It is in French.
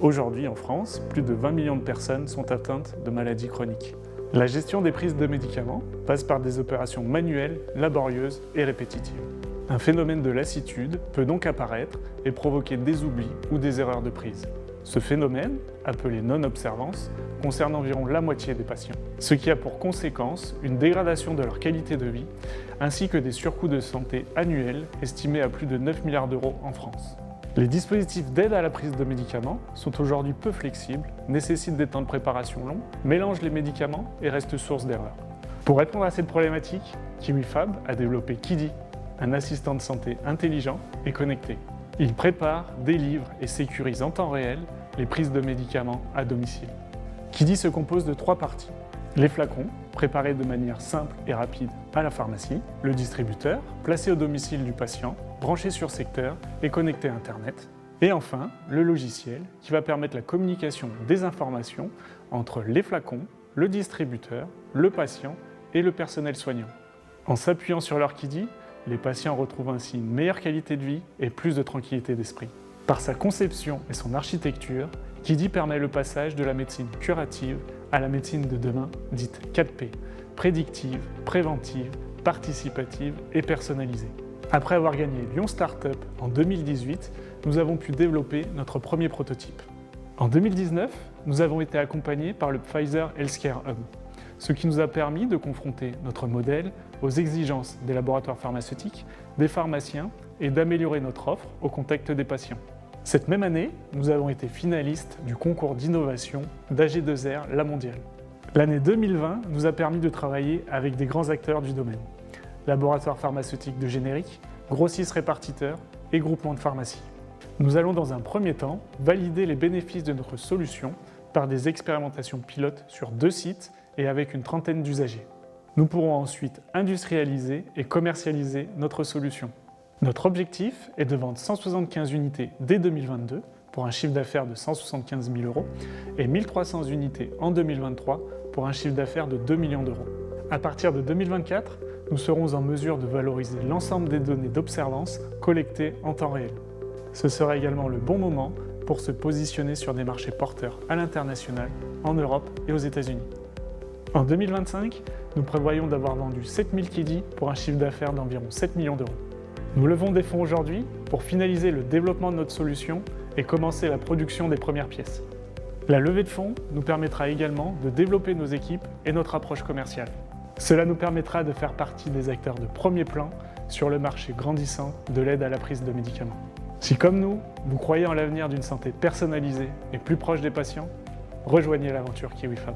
Aujourd'hui, en France, plus de 20 millions de personnes sont atteintes de maladies chroniques. La gestion des prises de médicaments passe par des opérations manuelles, laborieuses et répétitives. Un phénomène de lassitude peut donc apparaître et provoquer des oublis ou des erreurs de prise. Ce phénomène, appelé non-observance, concerne environ la moitié des patients, ce qui a pour conséquence une dégradation de leur qualité de vie, ainsi que des surcoûts de santé annuels estimés à plus de 9 milliards d'euros en France. Les dispositifs d'aide à la prise de médicaments sont aujourd'hui peu flexibles, nécessitent des temps de préparation longs, mélangent les médicaments et restent source d'erreurs. Pour répondre à cette problématique, KiwiFab a développé Kidi, un assistant de santé intelligent et connecté. Il prépare, délivre et sécurise en temps réel les prises de médicaments à domicile. Kidi se compose de 3 parties. Les flacons, préparés de manière simple et rapide à la pharmacie, le distributeur, placé au domicile du patient, branché sur secteur et connecté à Internet, et enfin le logiciel qui va permettre la communication des informations entre les flacons, le distributeur, le patient et le personnel soignant. En s'appuyant sur leur Kidi, les patients retrouvent ainsi une meilleure qualité de vie et plus de tranquillité d'esprit. Par sa conception et son architecture, Kidi permet le passage de la médecine curative à la médecine de demain, dite 4P, prédictive, préventive, participative et personnalisée. Après avoir gagné Lyon Startup en 2018, nous avons pu développer notre premier prototype. En 2019, nous avons été accompagnés par le Pfizer Healthcare Hub, ce qui nous a permis de confronter notre modèle aux exigences des laboratoires pharmaceutiques, des pharmaciens et d'améliorer notre offre au contact des patients. Cette même année, nous avons été finalistes du concours d'innovation d'AG2R La Mondiale. L'année 2020 nous a permis de travailler avec des grands acteurs du domaine. Laboratoires pharmaceutiques de générique, grossistes répartiteurs et groupements de pharmacie. Nous allons dans un premier temps valider les bénéfices de notre solution par des expérimentations pilotes sur 2 sites et avec une trentaine d'usagers. Nous pourrons ensuite industrialiser et commercialiser notre solution. Notre objectif est de vendre 175 unités dès 2022 pour un chiffre d'affaires de 175 000 € et 1300 unités en 2023 pour un chiffre d'affaires de 2 millions d'euros. À partir de 2024, nous serons en mesure de valoriser l'ensemble des données d'observance collectées en temps réel. Ce sera également le bon moment pour se positionner sur des marchés porteurs à l'international, en Europe et aux États-Unis. En 2025, nous prévoyons d'avoir vendu 7000 Kidi pour un chiffre d'affaires d'environ 7 millions d'euros. Nous levons des fonds aujourd'hui pour finaliser le développement de notre solution et commencer la production des premières pièces. La levée de fonds nous permettra également de développer nos équipes et notre approche commerciale. Cela nous permettra de faire partie des acteurs de premier plan sur le marché grandissant de l'aide à la prise de médicaments. Si comme nous, vous croyez en l'avenir d'une santé personnalisée et plus proche des patients, rejoignez l'aventure KiwiFab.